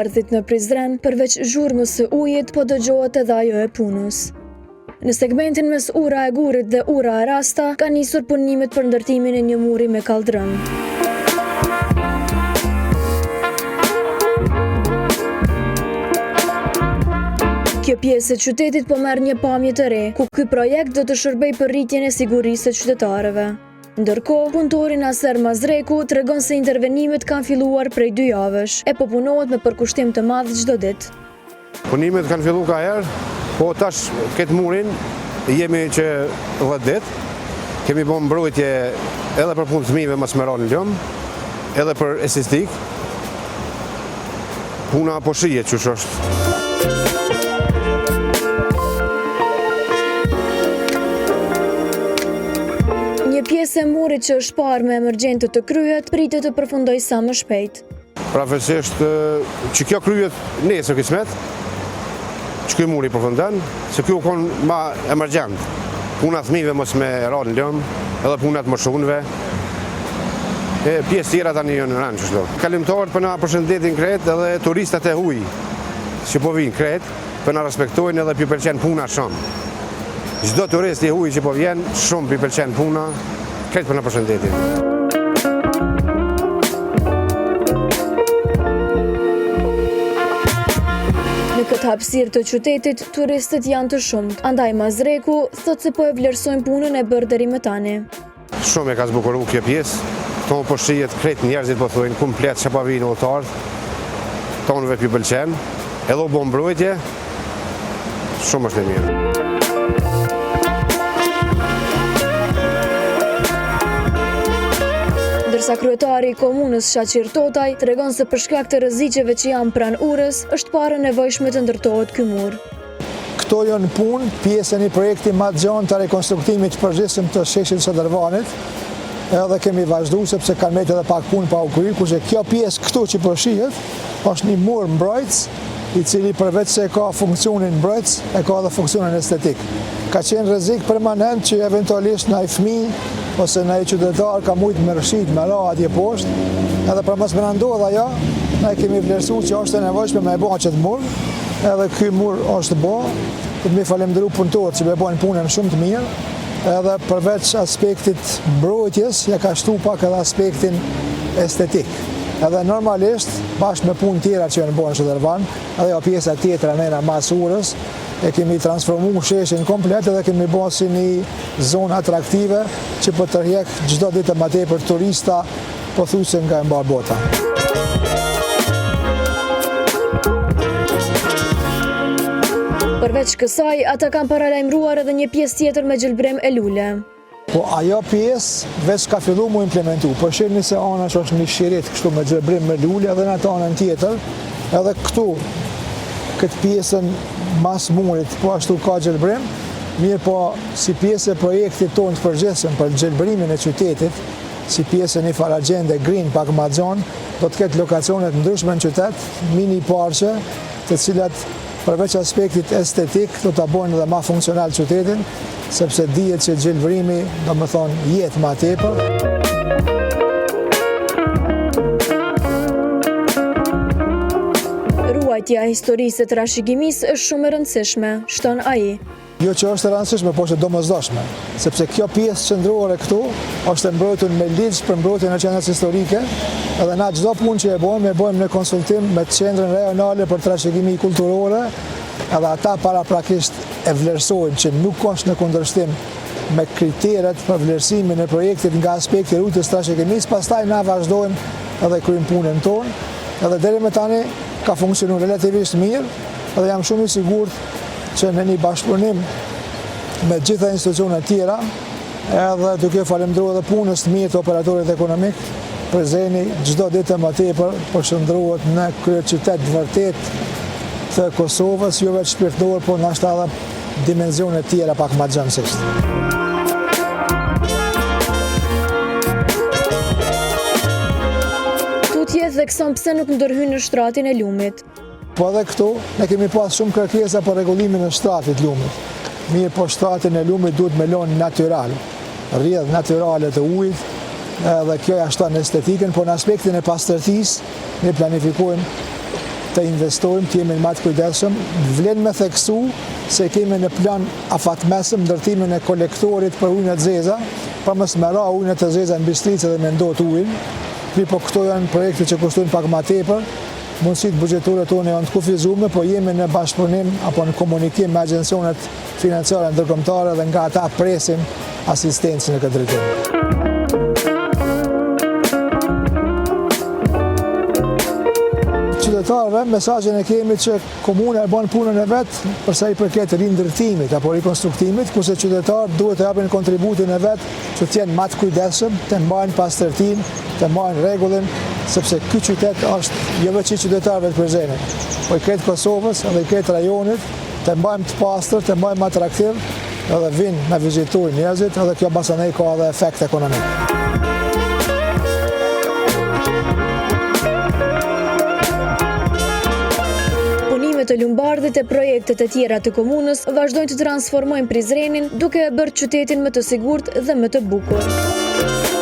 Bardhit në Prizren, përveç zhurmës së ujit, po dëgjohet edhe ajo e punës. Në segmentin mes Ura e Gurit dhe Ura e Rasta, ka nisur punimet për ndërtimin e një muri me kaldrëm. Kjo pjesë e qytetit po merr një pamje të re, ku ky projekt do të shërbej për rritjen e sigurisë së qytetarëve. Ndërkohë, punëtori Naser Mazreku tregon se intervenimet kanë filluar prej 2 javësh, e po punohet me përkushtim të madh çdo ditë. Punimet kanë filluar ka herë, po tash këtë murin jemi që 10 ditë. Kemi bërë mbrojtje edhe për punë të fëmijëve mos më ronë lëm, edhe për estetik. Puna po shihet çu është. Një pjesë e murit që është parë me emergjente të kryhet, pritet të përfundoj sa më shpejt. Profesisht që kjo kryhet nesër kismet, që kjo muri përfundon, se kjo konë ma emergjent. Puna fëmijëve mos me ranë lëm, edhe punat më shunëve. Pjesë tjera tani në rënë qështu. Kalimtarët për na përshëndetin kret edhe turistat e huj, që po vinë kret, për na respektojnë edhe për pëlqen puna shumë. Çdo turist i huj që po vjen, shumë për pëlqen puna, kret për na përshëndetin. Në këtë hapësirë të qytetit, turistët janë të shumt, andaj Mazreku thot se po e vlerësojnë punën e bërë deri më tani. Shumë e ka zbukuruar kjo pjesë, tonë po shihet krejt njerëzit po thojnë komplet që pa vinë udhëtarët, tonëve pi pëlqen, edhe u bë mbrojtje, shumë është e mirë. Ndërsa kryetari i komunës Shaqir Totaj tregon se për shkak të rreziqeve që janë pranë urës, është parë nevojshme të ndërtohet ky mur. Këto janë punë, pjesë e një projekti më të gjatë të rekonstruktimit të përgjithshëm të sheshit së Dërvanit. Edhe kemi vazhduar sepse kanë mbetur edhe pak punë pa u kryer, kurse kjo pjesë këtu që po shihet është një mur mbrojtës, i cili përveç se ka funksionin mbrojtës, e ka edhe funksionin estetik. Ka qenë rrezik permanent që eventualisht ndaj fëmijë ose ndaj qytetar ka mujt me rëshit me la atje poshtë, edhe për mos më ndodh ajo, ne kemi vlerësuar që është e nevojshme me e bërë qëtë mur, edhe ky mur është bërë, të më falenderoj punëtorët që me bojnë punën shumë të mirë, edhe përveç aspektit mbrojtjes, ja ka shtu pak edhe aspektin estetik. Edhe normalisht, bashkë me punë tjera që janë bërë në Shëdervan, edhe jo pjesa tjetra nëna mas urës, e kemi transformuar sheshin komplet edhe kemi bërë si një zonë atraktive që po tërheq çdo ditë më tepër turista pothuajse nga mbar bota. Përveç kësaj, ata kanë paralajmëruar edhe një pjesë tjetër me gjelbrim e lule. Po ajo pjesë veç ka filluar mu implementu, po shihni se ana është një shirit kështu me gjelbrim me lule edhe në atë anën tjetër, edhe këtu këtë pjesën mas murit, po ashtu ka gjelbrim, mirë po si pjesë e projektit tonë të përgjithshëm për gjelbrimin e qytetit, si pjesë e një farë agjende green pak ma gjon, do të ketë lokacionet ndryshme në qytet, mini parqe, të cilat përveç aspektit estetik do të bojnë edhe ma funksional qytetin, sepse dihet që gjelbrimi do më thonë jetë ma tepër. Ruajtja e historisë të trashëgimisë është shumë e rëndësishme, shton ai. Jo që është e rëndësishme, po është e domosdoshme, sepse kjo pjesë qendrore këtu është e mbrojtur me ligj për mbrojtjen e qendrës historike, edhe na çdo punë që e bëjmë në konsultim me qendrën rajonale për trashëgimi kulturore, edhe ata paraprakisht e vlerësojnë që nuk është në kundërshtim me kriteret për vlerësimin e projektit nga aspekti i rrugës trashëgimisë, pastaj na vazhdojmë edhe kryejmë punën tonë, edhe deri më tani ka funksionuar relativisht mirë, edhe jam shumë i sigurt që në një bashkëpunim me gjitha institucionet tjera, edhe duke falenderuar edhe punës të mirë të operatorit ekonomik, Prizreni çdo ditë më tepër përshëndrohet në kryeqytet vërtet të Kosovës, jo vetëm shpirtëror, por ndoshta edhe dimensione tjera pak më gjëmësisht. Tutje dhe këson pse nuk ndërhyn në shtratin e lumit. Po edhe këtu, ne kemi pas shumë kërkesa për rregullimin e shtratit lumit. Mirë, po shtratin e lumit duhet me lënë natyral, rrjedhë natyrale të ujit, edhe kjo ja shton estetikën, po në aspektin e pastërtisë ne planifikojmë të investojmë, të jemi më të kujdesshëm. Vlen me theksu se kemi në plan afatmesëm ndërtimin e kolektorit për ujin e zeza, pa mos me ra ujin e zeza në bistricë dhe me ndot ujin. Po këto janë projekte që kushtojnë pak më tepër. Mundësitë buxhetore tona janë të kufizuar, po jemi në bashkëpunim apo në komunikim me agjencionet financiare ndërkombëtare dhe nga ata presim asistencën në këtë drejtim. Qytetarëve, mesazhin e kemi që komuna e bën punën e vet për sa i përket rindërtimit apo rikonstruktimit, kurse qytetarët duhet të japin kontributin e vet që të jenë më të kujdesshëm, të mbajnë pastërtinë, të mbajnë rregullin, sepse ky qytet është jo vetëm qytetarëve të Prizrenit, po i krejt Kosovës edhe i krejt rajonit, të mbajmë të pastër, të mbajmë atraktiv, edhe vinë me vizitojnë njerëzit, edhe kjo basanej ka edhe efekt ekonomik. Të lumbardhit e projektet e tjera të komunës vazhdojnë të transformojnë Prizrenin duke e bërë qytetin më të sigurt dhe më të bukur.